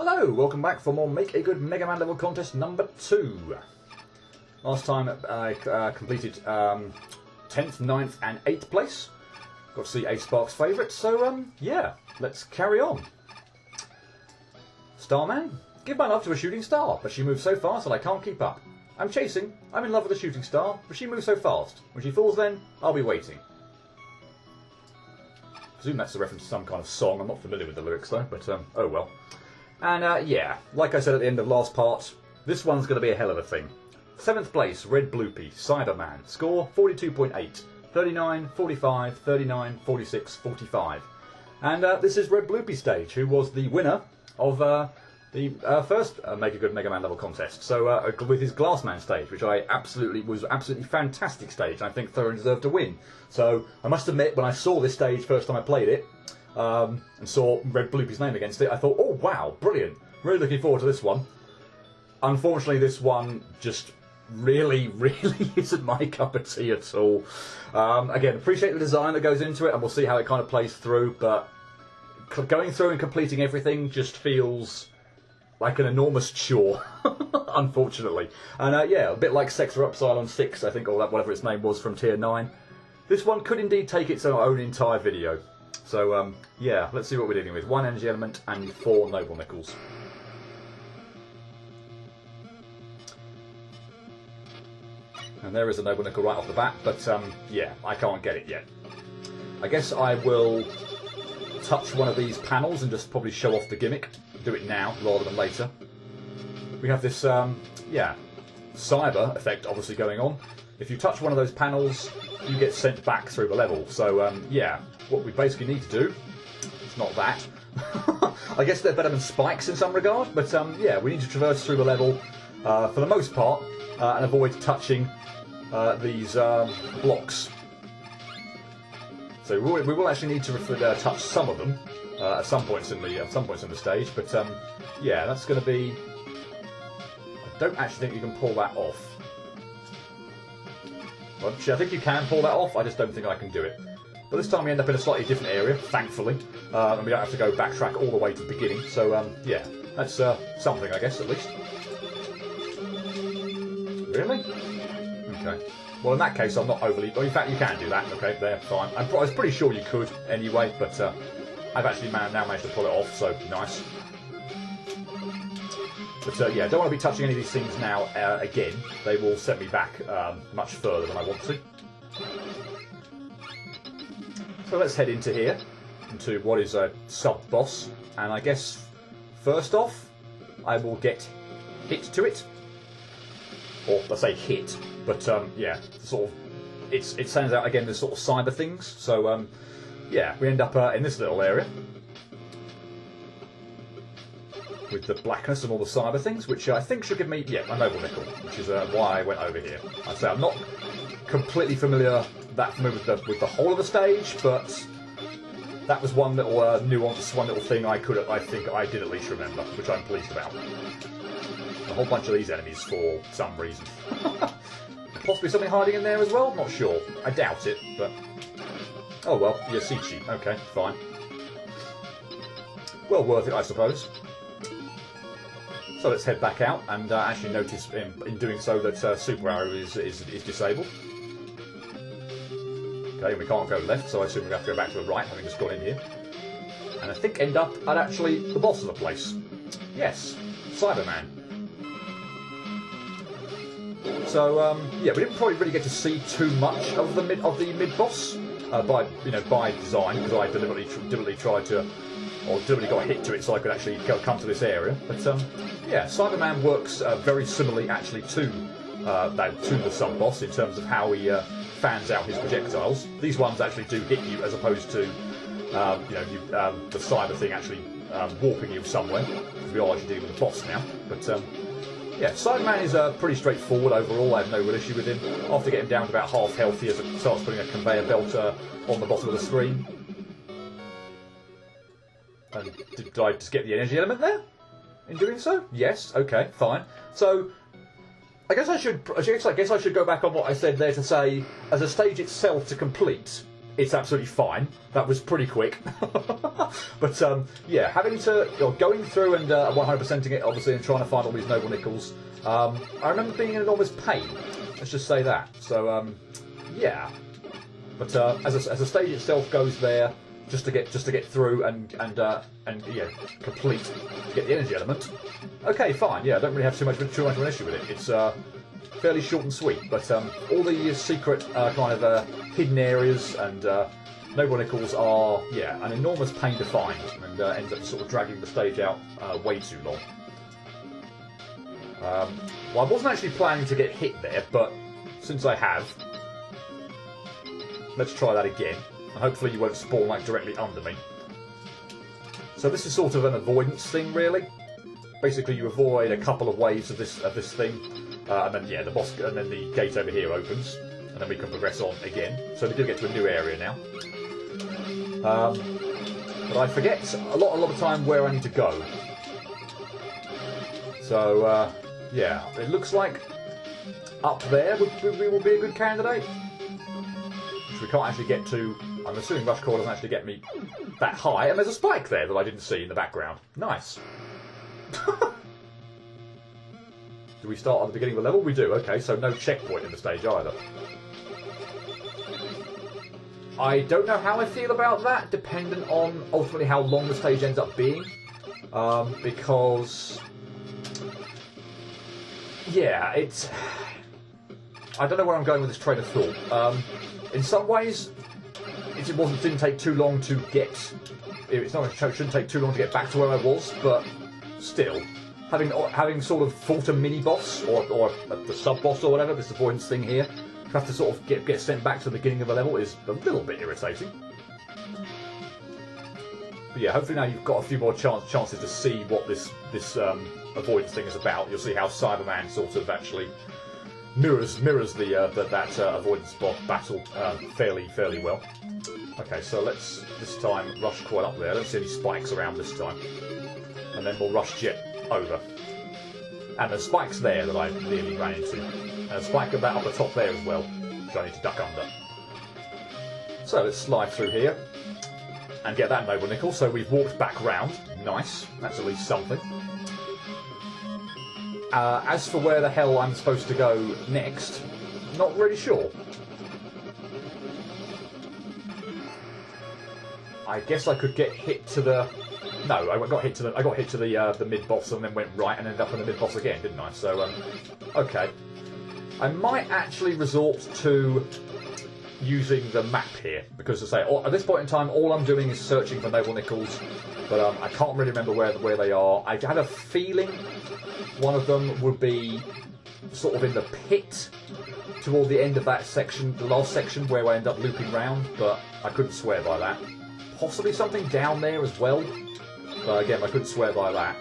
Hello, welcome back for more Make a Good Mega Man level contest number 2. Last time I completed 10th, 9th and 8th place. Got to see A Spark's favourite, so yeah, let's carry on. Starman, give my love to a shooting star, but she moves so fast that I can't keep up. I'm chasing, I'm in love with a shooting star, but she moves so fast. When she falls then, I'll be waiting. I presume that's a reference to some kind of song. I'm not familiar with the lyrics though, but oh well. And yeah, like I said at the end of last part, this one's going to be a hell of a thing. 7th place, Red Bloopy, Cyberman. Score 42.8. 39, 45, 39, 46, 45. And this is Red Bloopy stage, who was the winner of the first Make a Good Mega Man level contest. So with his Glassman stage, which was absolutely fantastic stage, and I think thoroughly deserved to win. So I must admit, when I saw this stage first time I played it, and saw Red Bloopy's name against it, I thought, oh wow, brilliant. Really looking forward to this one. Unfortunately, this one just really isn't my cup of tea at all. Again, appreciate the design that goes into it, and we'll see how it kind of plays through, but going through and completing everything just feels like an enormous chore, unfortunately. And yeah, a bit like Sector Upsilon 6, I think, or whatever its name was from Tier 9. This one could indeed take its own entire video. So, yeah, let's see what we're dealing with. 1 energy element and 4 noble nickels. And there is a noble nickel right off the bat, but, yeah, I can't get it yet. I guess I will touch one of these panels and just probably show off the gimmick. Do it now, rather than later. We have this, yeah, cyber effect obviously going on. If you touch one of those panels, you get sent back through the level. So, yeah, what we basically need to do, it's not that. I guess they're better than spikes in some regard, but yeah, we need to traverse through the level for the most part and avoid touching these blocks. So we will actually need to touch some of them at some points in the stage, but yeah, that's going to be. I don't actually think you can pull that off. Well, actually, I think you can pull that off. I just don't think I can do it. But this time we end up in a slightly different area, thankfully, and we don't have to go backtrack all the way to the beginning. So yeah, that's something, I guess, at least. Really? Okay. Well, in that case, I'm not overly. Well, in fact, you can do that. Okay, there, fine. I was pretty sure you could anyway, but I've actually now managed to pull it off. So nice. But yeah, don't want to be touching any of these things now again. They will set me back much further than I want to. So let's head into here, into what is a sub-boss. And I guess, first off, I will get hit to it. Or, let's say hit. But, yeah, sort of, it sends out, again, this sort of cyber things. So, yeah, we end up in this little area. With the blackness and all the cyber things, which I think should give me, yeah, a noble nickel, which is why I went over here. I say I'm not completely familiar with the whole of the stage, but that was one little nuance, one little thing I think I did at least remember, which I'm pleased about. A whole bunch of these enemies for some reason. Possibly something hiding in there as well. Not sure. I doubt it, but oh well. Yasichi. Okay, fine. Well worth it, I suppose. So let's head back out and actually notice in doing so that Super Arrow is disabled. Okay, we can't go left, so I assume we have to go back to the right, having just gone in here. And I think end up at actually the boss of the place. Yes, Cyberman. So yeah, we didn't probably really get to see too much of the mid boss by design, because I deliberately tried to. Or deliberately got hit to it so I could actually come to this area. But yeah, Cyberman works very similarly actually to the sub-boss in terms of how he fans out his projectiles. These ones actually do hit you as opposed to the cyber thing actually warping you somewhere. Because we are actually dealing with the boss now. But yeah, Cyberman is pretty straightforward overall. I have no real issue with him. After getting down to about half health, he starts putting a conveyor belt on the bottom of the screen. And did I just get the energy element there? In doing so? Yes. Okay. Fine. So, I guess I should go back on what I said there to say, as a stage itself to complete, it's absolutely fine. That was pretty quick. But yeah, having to going through and 100%ing it, obviously, and trying to find all these noble nickels. I remember being in enormous pain. Let's just say that. So yeah. But as the stage itself goes there, just to get through and yeah, complete, get the energy element. Okay, fine. Yeah, I don't really have too much of an issue with it. It's fairly short and sweet, but all the secret kind of hidden areas and noble nickels are, yeah, an enormous pain to find, and ends up sort of dragging the stage out way too long. Well, I wasn't actually planning to get hit there, but since I have, let's try that again. And hopefully you won't spawn like directly under me. So this is sort of an avoidance thing, really. Basically, you avoid a couple of waves of this thing, and then yeah, the boss, and then the gate over here opens, and then we can progress on again. So we do get to a new area now. But I forget a lot of time where I need to go. So yeah, it looks like up there will be a good candidate, which we can't actually get to. I'm assuming Rush Core doesn't actually get me that high, and there's a spike there that I didn't see in the background. Nice. Do we start at the beginning of the level? We do, okay, so no checkpoint in the stage either. I don't know how I feel about that, dependent on ultimately how long the stage ends up being. Because... yeah, it's... I don't know where I'm going with this train of thought. In some ways, it didn't take too long to get... It shouldn't take too long to get back to where I was, but still... Having sort of fought a mini-boss, or the sub-boss or whatever, this avoidance thing here, to have to sort of get sent back to the beginning of the level is a little bit irritating. But yeah, hopefully now you've got a few more chances to see what this avoidance thing is about. You'll see how Cyberman sort of actually mirrors that avoidance battle fairly well. Okay, so let's this time rush quite up there. I don't see any spikes around this time, and then we'll rush jet over. And there's spikes there that I nearly ran into. And a spike about up the top there as well, which I need to duck under. So let's slide through here and get that noble nickel. So we've walked back round. Nice. That's at least something. As for where the hell I'm supposed to go next, not really sure. I guess I could get hit to the... No, I got hit to the mid boss and then went right and ended up in the mid boss again, didn't I? So okay, I might actually resort to using the map here because, as I say, at this point in time, all I'm doing is searching for noble nickels, but I can't really remember where they are. I had a feeling one of them would be sort of in the pit toward the end of that section, the last section where I end up looping round, but I couldn't swear by that. Possibly something down there as well. But again, I couldn't swear by that.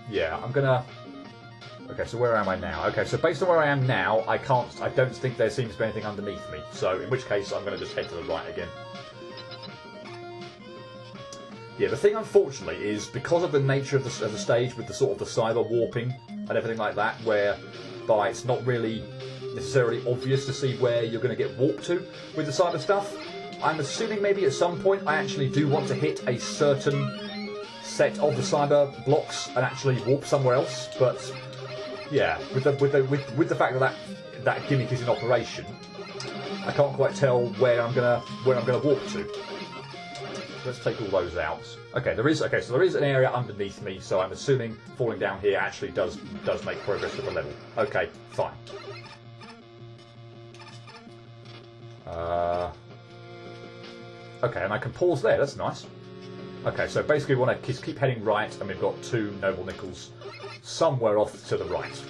Yeah, I'm gonna... Okay, so where am I now? Okay, so based on where I am now, I don't think there seems to be anything underneath me. So, in which case, I'm gonna just head to the right again. Yeah, the thing, unfortunately, is because of the nature of the stage with the sort of the cyber warping and everything like that, whereby it's not really necessarily obvious to see where you're going to get warped to with the cyber stuff, I'm assuming maybe at some point I actually do want to hit a certain set of the cyber blocks and actually warp somewhere else. But yeah, with the fact that gimmick is in operation, I can't quite tell where I'm gonna warp to. Let's take all those out. Okay, so there is an area underneath me, so I'm assuming falling down here actually does make progress with the level. Okay, fine. Okay, and I can pause there, that's nice. Okay, so basically we want to keep heading right, and we've got 2 noble nickels somewhere off to the right.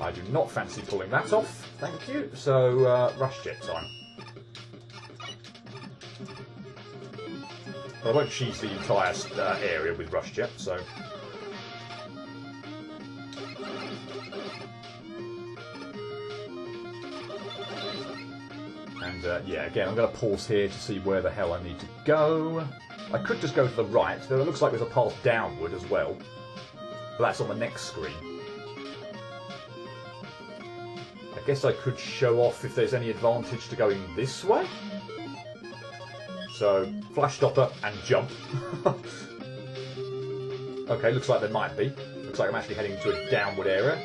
I do not fancy pulling that off, thank you. So, rush jet time. Well, I won't cheese the entire area with rush jet, so... And yeah, again, I'm going to pause here to see where the hell I need to go. I could just go to the right, but it looks like there's a path downward as well. But that's on the next screen. I I guess I could show off if there's any advantage to going this way. So, flash stopper and jump. Okay, looks like there might be. Looks like I'm actually heading to a downward area.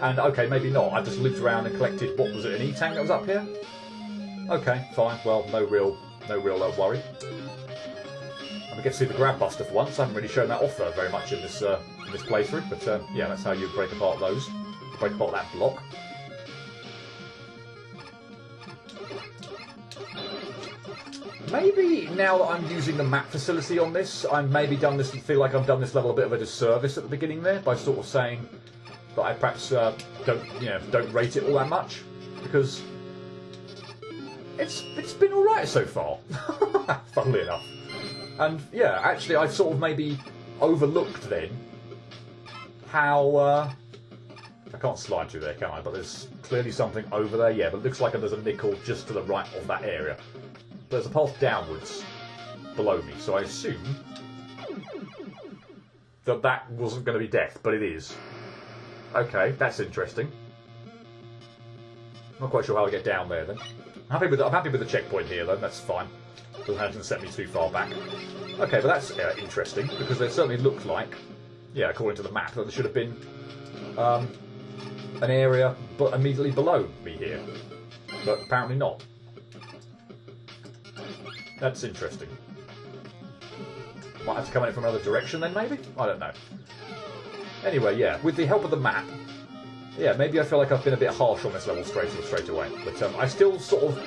And, okay, maybe not. I just looped around and collected, what was it, an E-tank that was up here? Okay, fine. Well, no real worry. And we get to see the grab buster for once. I haven't really shown that off very much in this playthrough. But, yeah, that's how you break apart those. Break apart that block. Maybe now that I'm using the map facility on this, feel like I've done this level a bit of a disservice at the beginning there by sort of saying that I perhaps don't rate it all that much, because it's been all right so far, funnily enough. And yeah, actually, I've sort of maybe overlooked then how I can't slide through there, can I? But there's clearly something over there. Yeah, but it looks like there's a nickel just to the right of that area. There's a path downwards below me, so I assume that wasn't going to be death, but it is. Okay, that's interesting. Not quite sure how I get down there then. I'm happy with the checkpoint here though. That's fine. Doesn't have to set me too far back. Okay, but that's interesting because it certainly looked like, yeah, according to the map, that there should have been an area but immediately below me here, but apparently not. That's interesting. Might have to come in from another direction then, maybe? I don't know. Anyway, yeah, with the help of the map, yeah, maybe I feel like I've been a bit harsh on this level straight away. But I still sort of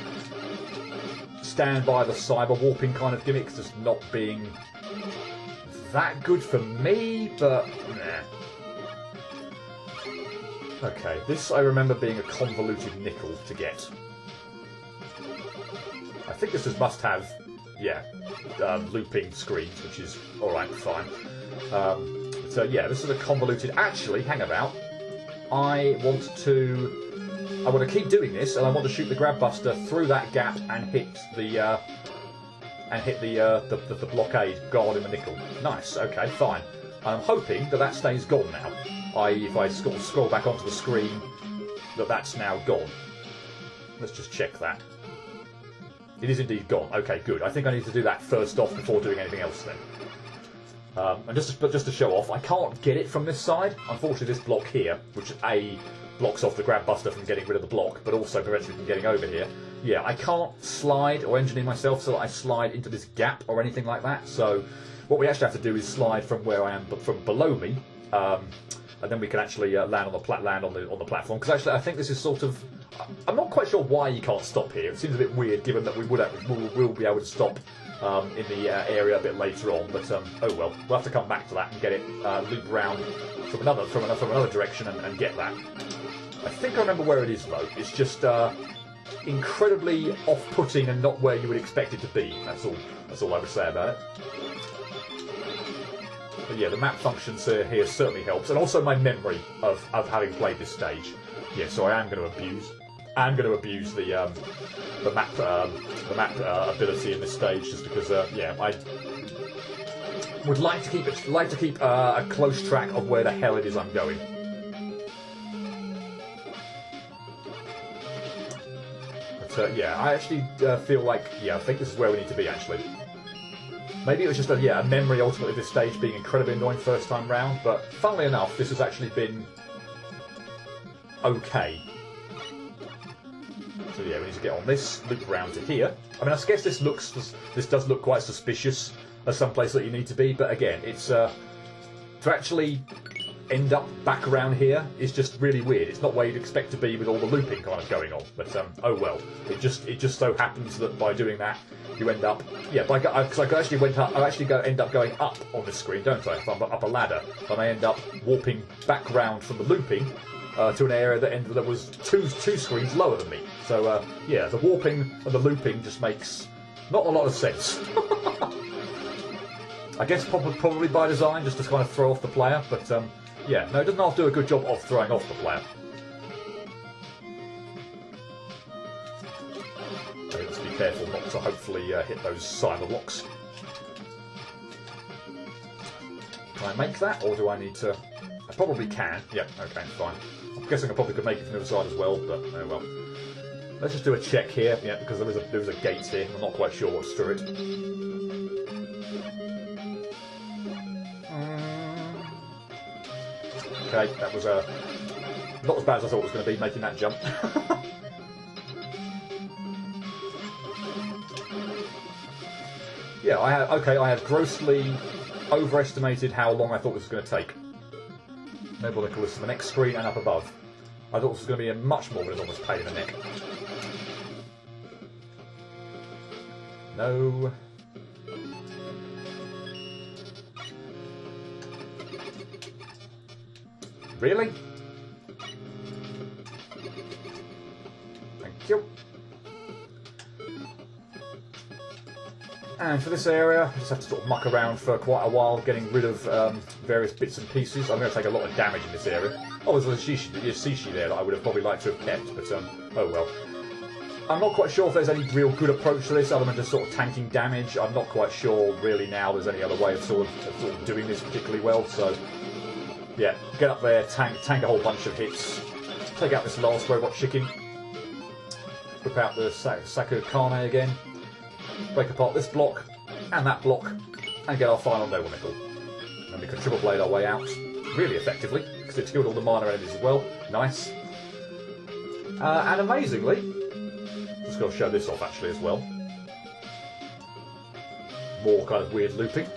stand by the cyber warping kind of gimmicks just not being that good for me, but nah. Okay, this I remember being a convoluted nickel to get. I think this must have, yeah, looping screens, which is alright, fine. So yeah, this is a convoluted... Actually, hang about. I want to keep doing this, and I want to shoot the grab buster through that gap and hit the blockade guard in the nickel. Nice. Okay, fine. I'm hoping that stays gone now. If I scroll back onto the screen, that's now gone. Let's just check that. It is indeed gone. Okay, good. I think I need to do that first off before doing anything else then. And just to show off, I can't get it from this side. Unfortunately, this block here, which blocks off the grab buster from getting rid of the block, but also prevents me from getting over here. Yeah, I can't slide or engineer myself so that I slide into this gap or anything like that. So what we actually have to do is slide from where I am, but from below me, and then we can actually land on the platform. Because actually, I think this is sort of... I'm not quite sure why you can't stop here. It seems a bit weird, given that we will be able to stop in the area a bit later on. But oh well, we'll have to come back to that and get it loop round from another direction and get that. I think I remember where it is though. It's just incredibly off-putting and not where you would expect it to be. That's all I would say about it. But yeah, the map functions here certainly helps, and also my memory of having played this stage. Yeah, so I am going to abuse the map ability in this stage, just because yeah, I would like to keep a close track of where the hell it is I'm going. But yeah, I actually feel like, yeah, I think this is where we need to be actually. Maybe it was just a memory ultimately of this stage being incredibly annoying first time round, but funnily enough, this has actually been okay. So yeah, we need to get on this, loop around to here. I mean, I guess this does look quite suspicious as some place that you need to be, but again, it's to actually end up back around here is just really weird. It's not where you'd expect to be with all the looping kind of going on. But oh well. It just so happens that by doing that, you end up because I actually end up going up on this screen, don't I? If I'm up a ladder, and I end up warping back round from the looping to an area that was two screens lower than me. So yeah, the warping and the looping just makes not a lot of sense. I guess probably by design, just to kind of throw off the player, but yeah, no, it doesn't have to do a good job of throwing off the player. So let's be careful not to hopefully hit those cyber blocks. Can I make that, or do I need to... I probably can. Yeah, okay, fine. I'm guessing I probably could make it from the other side as well, but oh well. Let's just do a check here, yeah, because there is a gate here. I'm not quite sure what's through it. Okay, that was not as bad as I thought it was going to be, making that jump. Yeah, I have grossly overestimated how long I thought this was going to take. Noble Nicholas to the next screen and up above. I thought this was going to be a much more of an enormous pain in the neck. No. Really? Thank you. And for this area, I just have to sort of muck around for quite a while, getting rid of various bits and pieces. I'm going to take a lot of damage in this area. Oh, there's a Shishi there that I would have probably liked to have kept, but oh well. I'm not quite sure if there's any real good approach to this other than just sort of tanking damage. I'm not quite sure really now there's any other way of sort of doing this particularly well, so yeah, get up there, tank a whole bunch of hits, take out this last robot chicken, whip out the Sakakane again, break apart this block and that block, and get our final Noble Nickel. And then we can triple blade our way out really effectively, because it's killed all the minor enemies as well. Nice. And amazingly, just got to show this off actually as well. More kind of weird looping.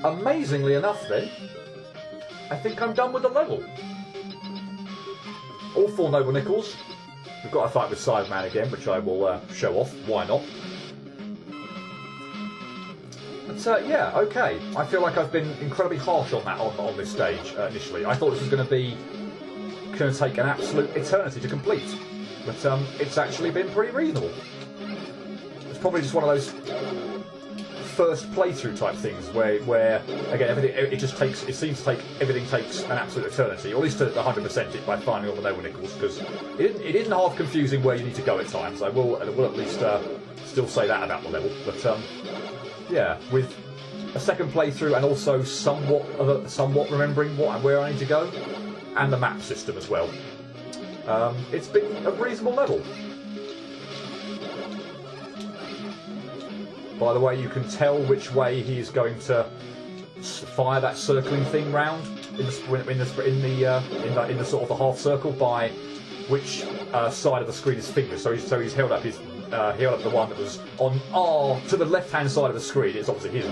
Amazingly enough then, I think I'm done with the level. All 4 Noble Nickels. We've got a fight with Cyberman again, which I will show off. Why not? But yeah, okay. I feel like I've been incredibly harsh on that on this stage initially. I thought this was going to take an absolute eternity to complete, but it's actually been pretty reasonable. It's probably just one of those first playthrough type things where again everything everything takes an absolute eternity, or at least to 100% it by finding all the Noble Nickels, because it isn't half confusing where you need to go at times. I will at least still say that about the level, but yeah, with a second playthrough and also somewhat remembering where I need to go, and the map system as well, it's been a reasonable level. By the way, you can tell which way he's going to fire that circling thing round in the sort of the half circle by which side of the screen his fingers. So he's held up the one that was on to the left hand side of the screen. It's obviously his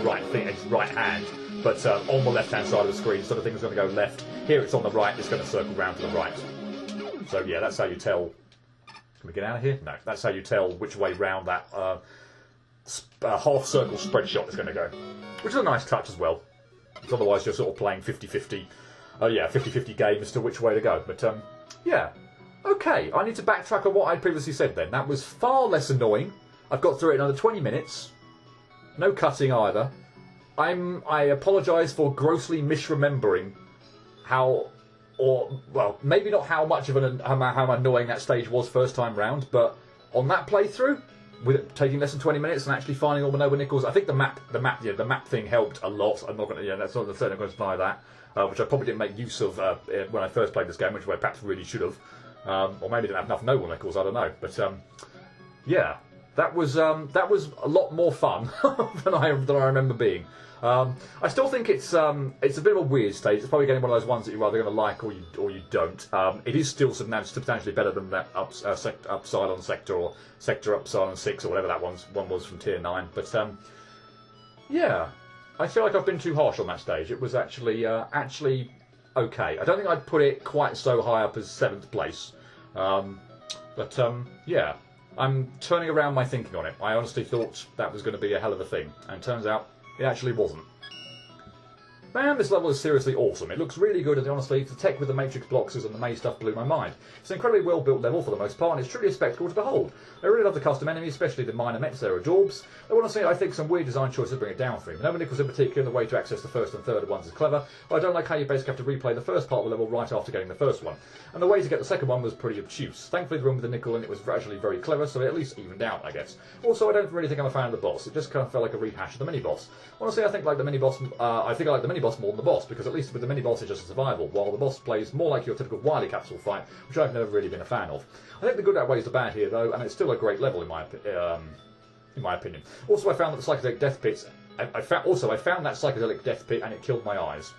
right hand, but on the left hand side of the screen, so the thing's going to go left. Here it's on the right. It's going to circle round to the right. So yeah, that's how you tell. Can we get out of here? No, that's how you tell which way round that half circle spread shot is going to go, which is a nice touch as well, because otherwise you're sort of playing 50-50 game as to which way to go. But yeah, okay, I need to backtrack on what I previously said then. That was far less annoying. I've got through it in another 20 minutes, no cutting either. I apologise for grossly misremembering how, or well, maybe not how much of how annoying that stage was first time round, but on that playthrough, with it taking less than 20 minutes and actually finding all the Noble Nickels, I think the map thing helped a lot. I'm not going to, that's not certainly going to deny that, which I probably didn't make use of when I first played this game, which I perhaps really should have, or maybe didn't have enough Noble Nickels. I don't know, but yeah, that was a lot more fun than I remember being. I still think it's a bit of a weird stage. It's probably getting one of those ones that you're either going to like or you don't. It is still substantially better than that Upside Sector or Sector Upside 6 or whatever that one was from Tier 9. But yeah, I feel like I've been too harsh on that stage. It was actually okay. I don't think I'd put it quite so high up as 7th place. But yeah, I'm turning around my thinking on it. I honestly thought that was going to be a hell of a thing, and turns out it actually wasn't. Man, this level is seriously awesome. It looks really good, and honestly, the tech with the matrix boxes and the maze stuff blew my mind. It's an incredibly well-built level for the most part, and it's truly a spectacle to behold. I really love the custom enemies, especially the minor mechs. They're adorbs. Honestly, I think some weird design choices bring it down for me. Noble Nickels in particular, the way to access the first and third ones is clever, but I don't like how you basically have to replay the first part of the level right after getting the first one. And the way to get the second one was pretty obtuse. Thankfully, the room with the nickel in it was actually very clever, so it at least evened out, I guess. Also, I don't really think I'm a fan of the boss. It just kind of felt like a rehash of the mini-boss. Honestly, I think I like the mini-boss mini-boss more than the boss, because at least with the mini-boss it's just a survival, while the boss plays more like your typical wily capsule fight, which I've never really been a fan of. I think the good outweighs the bad here, though, and it's still a great level in my opinion. Also, I found that the psychedelic death pits... I found that psychedelic death pit and it killed my eyes.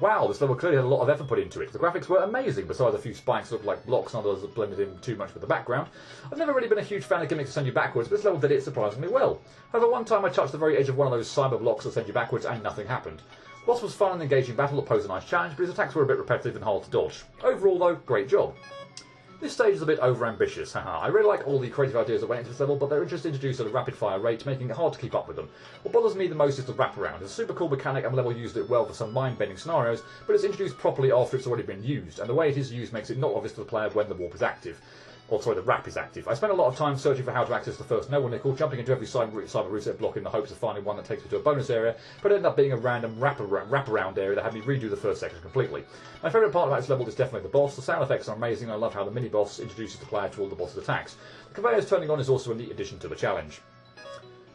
Wow, this level clearly had a lot of effort put into it. The graphics were amazing, besides a few spikes that looked like blocks and others that blended in too much with the background. I've never really been a huge fan of gimmicks to send you backwards, but this level did it surprisingly well. However, one time I touched the very edge of one of those cyber blocks that send you backwards and nothing happened. The boss was fun and engaging battle that posed a nice challenge, but his attacks were a bit repetitive and hard to dodge. Overall, though, great job. This stage is a bit over-ambitious, haha. I really like all the creative ideas that went into this level, but they were just introduced at a rapid-fire rate, making it hard to keep up with them. What bothers me the most is the wraparound. It's a super cool mechanic and the level used it well for some mind-bending scenarios, but it's introduced properly after it's already been used, and the way it is used makes it not obvious to the player when the warp is active. Or, sorry, the wrap is active. I spent a lot of time searching for how to access the first noble nickel, jumping into every cyber reset block in the hopes of finding one that takes me to a bonus area, but it ended up being a random wraparound area that had me redo the first section completely. My favourite part about this level is definitely the boss. The sound effects are amazing, and I love how the mini-boss introduces the player to all the boss's attacks. The conveyors turning on is also a neat addition to the challenge.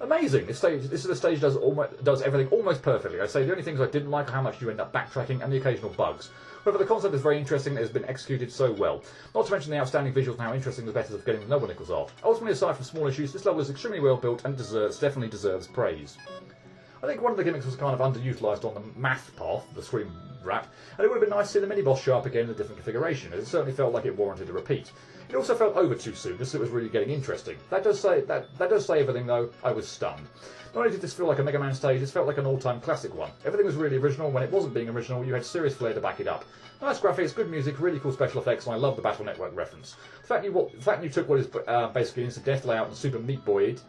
Amazing! This is the stage does everything almost perfectly. I say the only things I didn't like are how much you end up backtracking and the occasional bugs. However, the concept is very interesting and has been executed so well. Not to mention the outstanding visuals and how interesting the methods of getting the noble nickels are. Ultimately, aside from small issues, this level is extremely well built and definitely deserves praise. I think one of the gimmicks was kind of underutilised on the math path, the screen wrap, and it would have been nice to see the mini-boss show up again in a different configuration, as it certainly felt like it warranted a repeat. It also felt over too soon, just as it was really getting interesting. That does say everything, though. I was stunned. Not only did this feel like a Mega Man stage, it felt like an all-time classic one. Everything was really original. When it wasn't being original, you had serious flair to back it up. Nice graphics, good music, really cool special effects, and I love the Battle Network reference. The fact you took what is basically an instant death layout and super meat boyed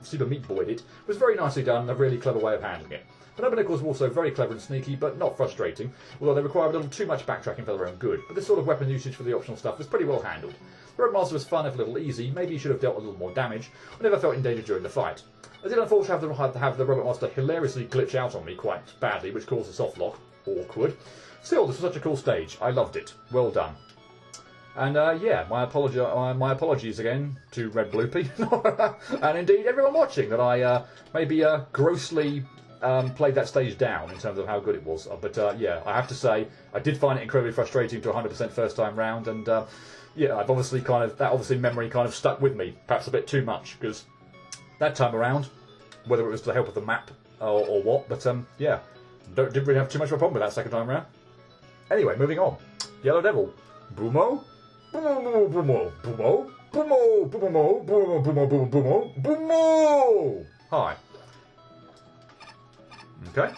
it was very nicely done and a really clever way of handling it. The noble nickels were also very clever and sneaky, but not frustrating, although they require a little too much backtracking for their own good. But this sort of weapon usage for the optional stuff was pretty well handled. The Roadmaster was fun if a little easy, maybe he should have dealt a little more damage, I never felt in danger during the fight. I did unfortunately have the Roadmaster hilariously glitch out on me quite badly, which caused a soft lock. Awkward. Still, this was such a cool stage. I loved it. Well done. And yeah, my apologies again to Red Bloopy, and indeed everyone watching that I maybe grossly played that stage down in terms of how good it was. But yeah, I have to say I did find it incredibly frustrating to 100% first time round, and yeah, that obviously memory kind of stuck with me, perhaps a bit too much, because that time around, whether it was to the help of the map or what, but yeah, didn't really have too much of a problem with that second time around. Anyway, moving on. Yellow Devil. Boomo. Boomo. Boomo. Boomo. Boomo. Boomo. Boomo. Boomo. Boomo. Boomo. Hi. Okay.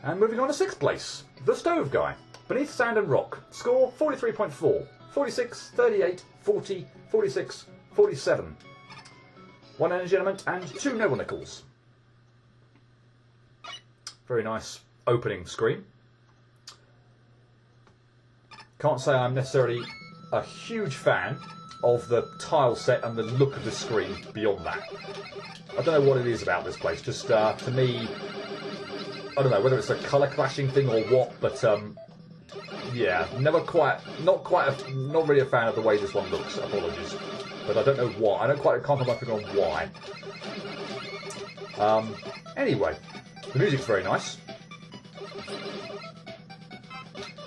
And moving on to 6th place. The Stove Guy. Beneath Sand and Rock. Score 43.4. 46, 38, 40, 46, 47. 1 energy element and 2 noble nickels. Very nice opening screen. Can't say I'm necessarily a huge fan of the tile set and the look of the screen beyond that. I don't know what it is about this place, just to me, I don't know whether it's a colour clashing thing or what, but yeah, not really a fan of the way this one looks, apologies. But I don't know why, can't put my finger on why. Anyway, the music's very nice.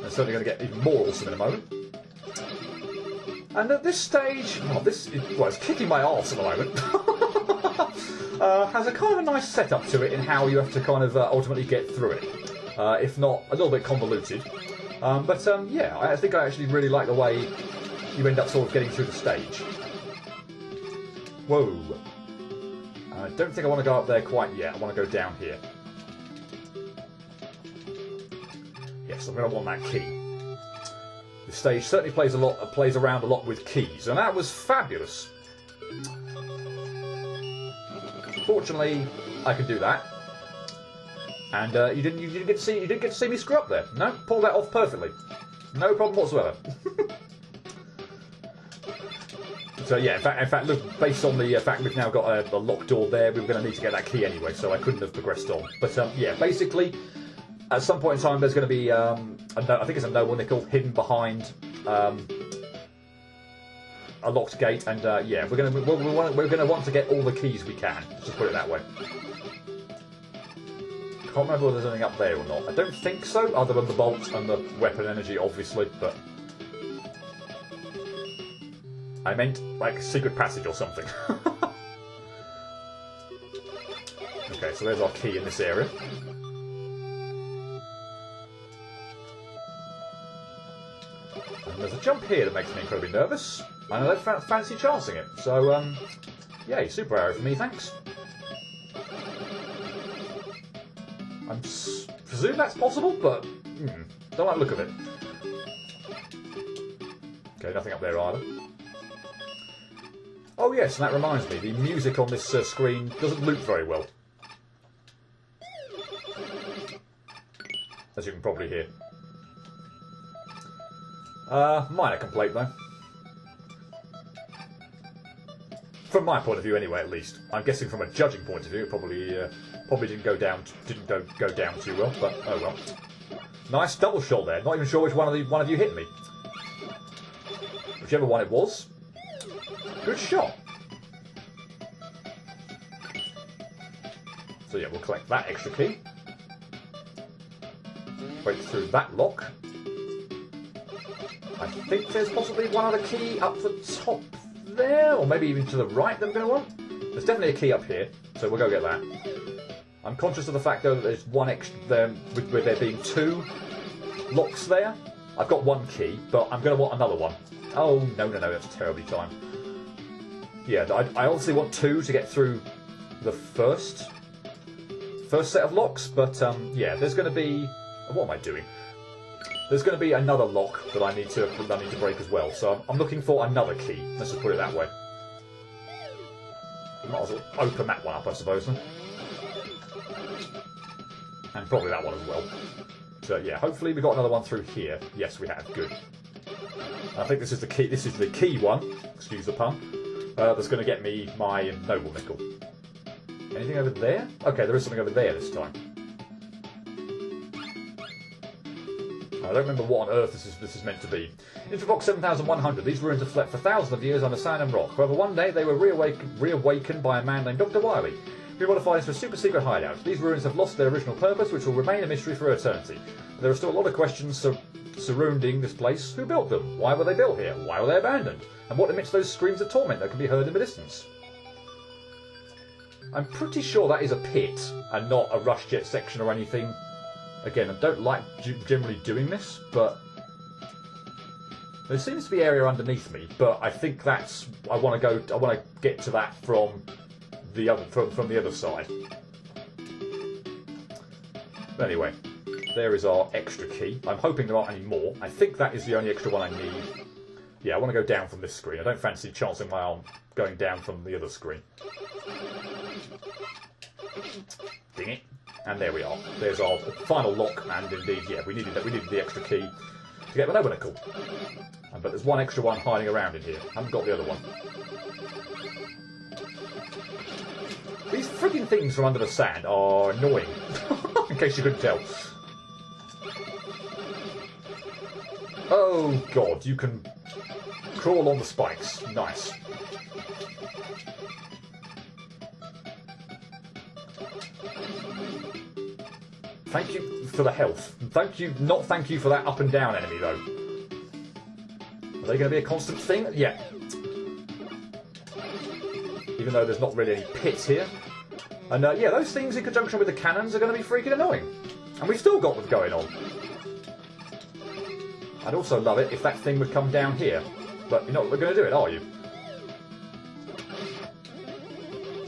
I'm certainly going to get even more awesome in a moment. And at this stage, it's kicking my arse at the moment. Has a kind of a nice setup to it in how you have to kind of ultimately get through it. If not a little bit convoluted. But yeah, I think I actually really like the way you end up sort of getting through the stage. Whoa. I don't think I want to go up there quite yet. I want to go down here. Yes, I'm going to want that key. This stage certainly plays around a lot with keys, and that was fabulous. Fortunately, I could do that, and you didn't get to see me screw up there. No, pulled that off perfectly, no problem whatsoever. So yeah, in fact, look, based on the fact we've now got a locked door there, we were going to need to get that key anyway, so I couldn't have progressed on. But yeah, basically, at some point in time, there's going to be I think it's a noble nickel hidden behind a locked gate, and yeah, we're going to want to get all the keys we can. Let's just put it that way. can't remember whether there's anything up there or not. I don't think so, other than the bolt and the weapon energy, obviously, but... I meant, like, secret passage or something. Okay, so there's our key in this area. And there's a jump here that makes me incredibly nervous. And I don't fancy chancing it. So, yay, super arrow for me, thanks. I presume that's possible, but don't like the look of it. Okay, nothing up there either. Oh yes, and that reminds me, the music on this screen doesn't loop very well. As you can probably hear. Minor complaint though. From my point of view, anyway, at least. I'm guessing from a judging point of view, it probably didn't go down too well. But oh well. Nice double shot there. Not even sure which one of you hit me. Whichever one it was. Good shot. So yeah, we'll collect that extra key. Break through that lock. I think there's possibly one other key up the top there, or maybe even to the right that we're going to want. There's definitely a key up here, so we'll go get that. I'm conscious of the fact, though, that there's one extra there, with there being 2 locks there. I've got 1 key, but I'm going to want another one. Oh, no, that's terribly timed. Yeah, I obviously want 2 to get through the first set of locks, but yeah, there's going to be... What am I doing? There's going to be another lock that I need to break as well, so I'm looking for another key. Let's just put it that way. Might as well open that one up, I suppose. Then. And probably that one as well. So yeah, hopefully we got another one through here. Yes, we have. Good. I think this is the key. This is the key one. Excuse the pun. That's going to get me my noble nickel. Anything over there? Okay, there is something over there this time. I don't remember what on earth this is meant to be. Intro 7100. These ruins have slept for thousands of years under sand and rock. However, one day they were reawakened by a man named Dr. Wiley, who modified into a super secret hideout. These ruins have lost their original purpose, which will remain a mystery for eternity. There are still a lot of questions surrounding this place. Who built them? Why were they built here? Why were they abandoned? And what emits those screams of torment that can be heard in the distance? I'm pretty sure that is a pit, and not a rush jet section or anything. Again, I don't like generally doing this, but there seems to be area underneath me. But I think that's I want to get to that from the other side. But anyway, there is our extra key. I'm hoping there aren't any more. I think that is the only extra one I need. Yeah, I want to go down from this screen. I don't fancy chancing my arm going down from the other screen. Ding it. And there we are. There's our final lock, and indeed, yeah, we needed the extra key to get the noble nickel. But there's one extra one hiding around in here. I haven't got the other one. These frigging things from under the sand are annoying. In case you couldn't tell. Oh god, you can crawl on the spikes. Nice. Thank you for the health. Thank you for that up and down enemy, though. Are they going to be a constant thing? Yeah. Even though there's not really any pits here. And yeah, those things in conjunction with the cannons are going to be freaking annoying. And we've still got them going on. I'd also love it if that thing would come down here. But you're not going to do it, are you?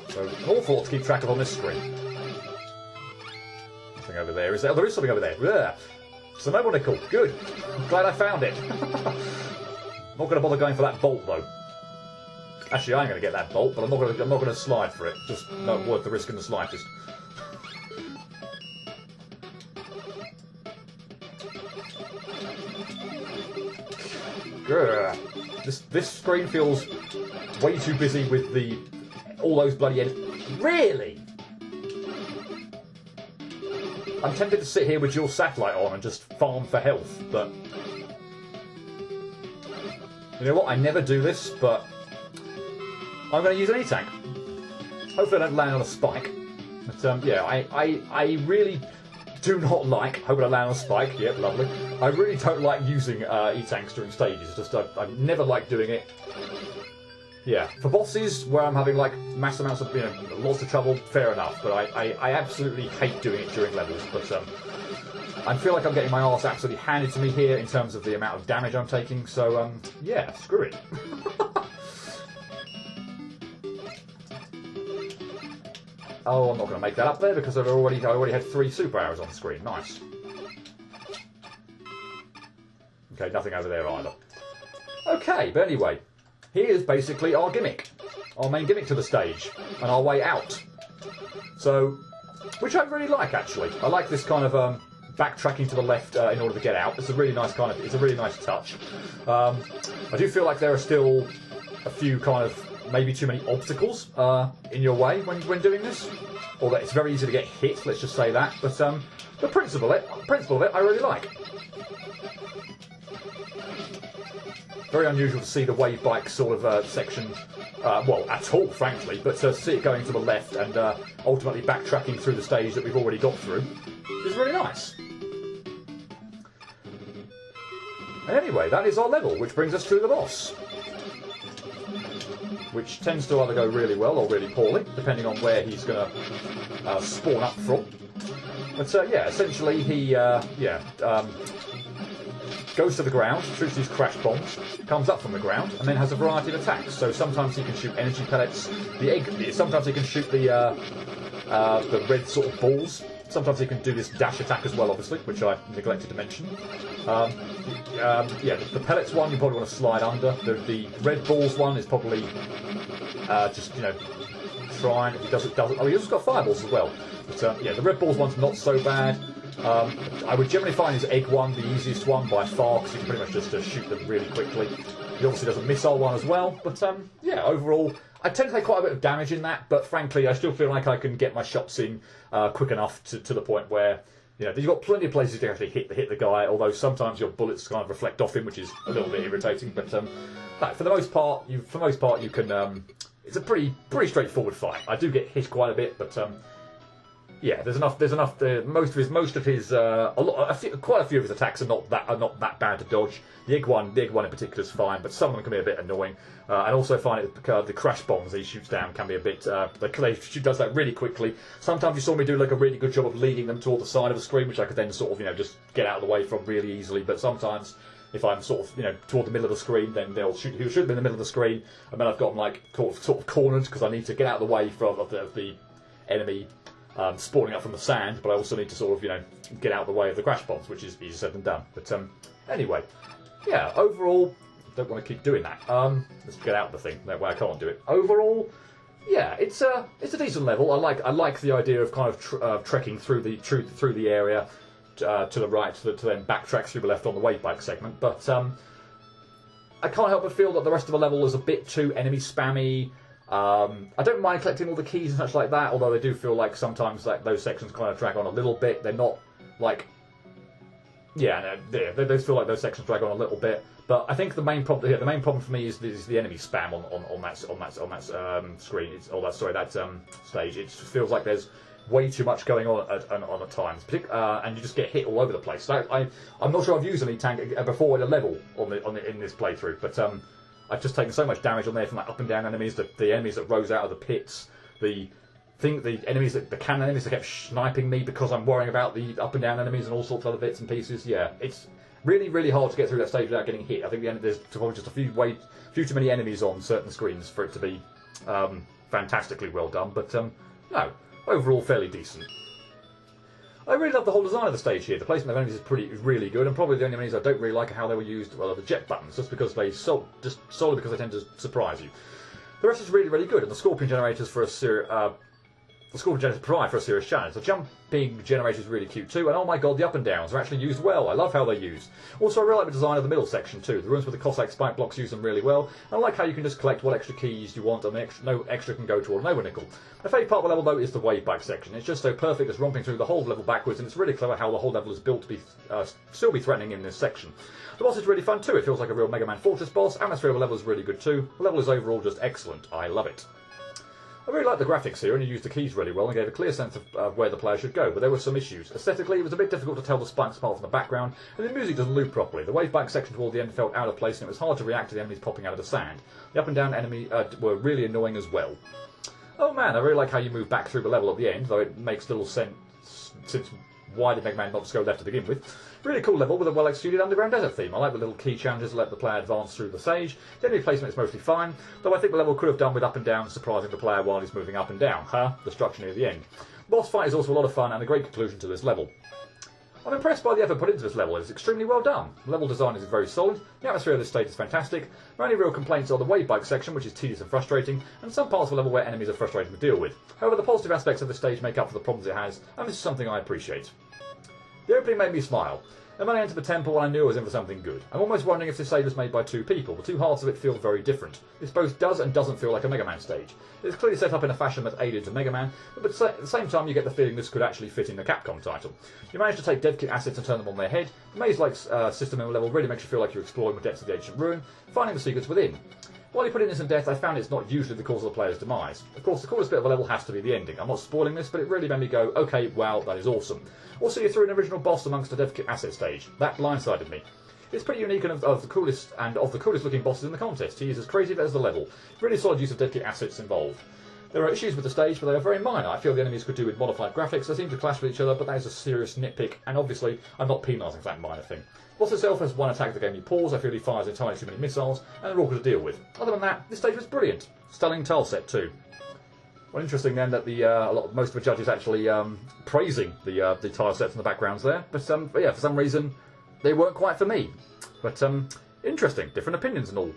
So, an awful lot to keep track of on this screen. Over there. Is there? Oh, there is something over there. Yeah. It's a noble nickel. Good. I'm glad I found it. Not going to bother going for that bolt though. Actually, I am going to get that bolt, but I'm not going to slide for it. Just not worth the risk in the slightest. Grr. This screen feels way too busy with all those bloody Really? I'm tempted to sit here with your satellite on and just farm for health, but... You know what? I never do this, but... I'm going to use an E-tank. Hopefully I don't land on a spike. But yeah, I really do not like. Hope I land on a spike. Yep, lovely. I really don't like using E-tanks during stages. Just I never like doing it. Yeah, for bosses where I'm having like mass amounts of lots of trouble, fair enough. But I absolutely hate doing it during levels. But I feel like I'm getting my arse absolutely handed to me here in terms of the amount of damage I'm taking. So yeah, screw it. Oh, I'm not going to make that up there because I already had 3 super arrows on the screen. Nice. Okay, nothing over there either. Okay, but anyway, here's basically our gimmick. Our main gimmick to the stage. And our way out. So, which I really like actually. I like this kind of backtracking to the left in order to get out. It's a really nice it's a really nice touch. I do feel like there are still a few kind of maybe too many obstacles in your way when doing this, or that it's very easy to get hit. Let's just say that. But the principle of it, I really like. Very unusual to see the wave bike sort of section, well, at all, frankly. But to see it going to the left and ultimately backtracking through the stage that we've already got through is really nice. And anyway, that is our level, which brings us to the boss, which tends to either go really well or really poorly, depending on where he's going to spawn up from. But yeah, essentially he goes to the ground, shoots these crash bombs, comes up from the ground, and then has a variety of attacks. So sometimes he can shoot energy pellets, sometimes he can shoot the red sort of balls. Sometimes he can do this dash attack as well, obviously, which I neglected to mention. Yeah, the pellets one you probably want to slide under. The red balls one is probably just trying. If he does it. Oh, he also got fireballs as well. But yeah, the red balls one's not so bad. I would generally find his egg one the easiest one by far, because you can pretty much just shoot them really quickly. He obviously does a missile one as well. But yeah, overall, I tend to take quite a bit of damage in that, but frankly, I still feel like I can get my shots in quick enough to the point where you've got plenty of places to actually hit the guy. Although sometimes your bullets kind of reflect off him, which is a little bit irritating. But for the most part, you can. It's a pretty straightforward fight. I do get hit quite a bit, but yeah, there's enough. Most of his quite a few of his attacks are not that bad to dodge. The egg one in particular is fine, but some of them can be a bit annoying. I also find the crash bombs he shoots down can be a bit. He does that really quickly. Sometimes you saw me do like a really good job of leading them toward the side of the screen, which I could then sort of just get out of the way from really easily. But sometimes, if I'm sort of toward the middle of the screen, then he'll shoot them in the middle of the screen, and then I've got them like sort of cornered because I need to get out of the way of the enemy spawning up from the sand, but I also need to sort of get out of the way of the crash bombs, which is easier said than done. But anyway, yeah, overall, don't want to keep doing that. Let's get out of the thing. That way I can't do it. Overall, yeah, it's a decent level. I like the idea of kind of trekking through the area to the right to then backtrack through the left on the wave bike segment. But I can't help but feel that the rest of the level is a bit too enemy spammy. I don't mind collecting all the keys and such like that, although I do feel like sometimes those sections kind of drag on a little bit. They're not like, yeah, they feel like those sections drag on a little bit. But I think the main problem for me is the enemy spam on that screen. That stage. It sfeels like there's way too much going on at times, and you just get hit all over the place. So I'm not sure I've used any tank before at a level in this playthrough, but I've just taken so much damage on there from up and down enemies, the enemies that rose out of the pits, the cannon enemies that kept sniping me because I'm worrying about the up and down enemies and all sorts of other bits and pieces. Yeah, it's really, really hard to get through that stage without getting hit. I think there's probably just a few too many enemies on certain screens for it to be fantastically well done. But no, overall fairly decent. I really love the whole design of the stage here. The placement of enemies is really good, and probably the only enemies I don't really like are how they were used. Well, the jet buttons, just solely because they tend to surprise you. The rest is really, really good, and the scorpion generators provide for a serious challenge. The jumping generator is really cute too, and oh my god, the up and downs are actually used well. I love how they're used. Also, I really like the design of the middle section too. The rooms with the Cossack spike blocks use them really well. And I like how you can just collect what extra keys you want, and no extra can go toward an overnickel. My favourite part of the level though is the wave bike section. It's just so perfect, it's romping through the whole level backwards, and it's really clever how the whole level is built to be still be threatening in this section. The boss is really fun too. It feels like a real Mega Man Fortress boss. Atmosphere of the level is really good too. The level is overall just excellent. I love it. I really liked the graphics here, and you used the keys really well and gave a clear sense of where the player should go, but there were some issues. Aesthetically, it was a bit difficult to tell the spikes apart from the background, and the music doesn't loop properly. The wave bike section toward the end felt out of place, and it was hard to react to the enemies popping out of the sand. The up and down enemy were really annoying as well. Oh man, I really like how you move back through the level at the end, though it makes little sense since why did Mega Man not just go left to begin with? Really cool level with a well-executed underground desert theme. I like the little key challenges that let the player advance through the stage. The enemy placement is mostly fine, though I think the level could have done with up and down, surprising the player while he's moving up and down. Destruction near the end. Boss fight is also a lot of fun and a great conclusion to this level. I'm impressed by the effort put into this level. It's extremely well done. The level design is very solid, the atmosphere of this stage is fantastic. My only real complaints are the wave bike section, which is tedious and frustrating, and some parts of the level where enemies are frustrating to deal with. However, the positive aspects of the stage make up for the problems it has, and this is something I appreciate. The opening made me smile. And when I entered the temple, I knew I was in for something good. I'm almost wondering if this stage was made by two people. The two halves of it feel very different. This both does and doesn't feel like a Mega Man stage. It's clearly set up in a fashion that's alien to Mega Man, but at the same time you get the feeling this could actually fit in the Capcom title. You manage to take dev kit assets and turn them on their head. The maze-like system in the level really makes you feel like you're exploring the depths of the ancient ruin, finding the secrets within. While you put in instant death, I found it's not usually the cause of the player's demise. Of course, the coolest bit of a level has to be the ending. I'm not spoiling this, but it really made me go, okay, wow, that is awesome. Also, you threw an original boss amongst the dev kit asset stage. That blindsided me. It's pretty unique and of the coolest looking bosses in the contest. He is as creative as the level. Really solid use of dev kit assets involved. There are issues with the stage, but they are very minor. I feel the enemies could do with modified graphics. They seem to clash with each other, but that is a serious nitpick, and obviously, I'm not penalising for that minor thing. The boss itself has one attack that gave me pause. I feel he fires entirely too many missiles, and they're awkward to deal with. Other than that, this stage was brilliant. Stunning tile set too. Well, interesting then that most of the judges actually praising the tile sets and the backgrounds there, but yeah, for some reason they weren't quite for me. But interesting, different opinions and all.